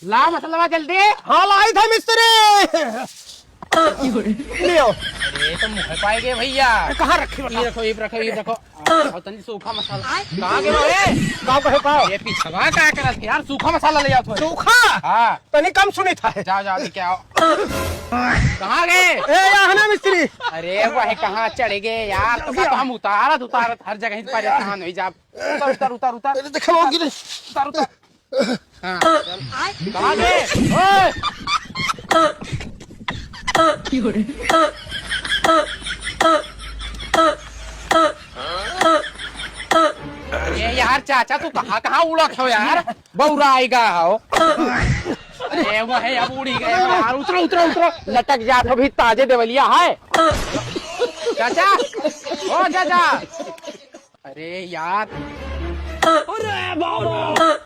ला मसला जल्दी। हाँ लाई था मिस्त्री। ले आओ। अरे तो मुँह पाएंगे भैया। कहाँ रखी ये रखो ये रखो ये रखो। और तनी सूखा मसाला कहाँ गए रे? कहाँ कहे पाओ? ये पिछवा क्या करत है यार? सूखा मसाला ले आओ थोड़ा। सूखा हाँ तनी कम सुनी था। जाओ जाओ लेके आओ। कहाँ गए? ए यहाँ ना मिस्त्री। अरे वह कहाँ चढ़ गए यार? तो हम उतारत हर जगह ही परेशान हो जा। उतर उतर उतर उतर देखो गिरे। उतर उतर। हाँ, चल। कहाँ गए? ओए! ये यार चाचा तू कहाँ कहाँ उड़त हो यार? बौरा आएगा हो। अरे वो है अब उड़ी गए यार। उतरो उतरो उतरो। लटक जा तो भी ताजे देवलिया है। चाचा ओ चाचा। अरे यार अरे बाबा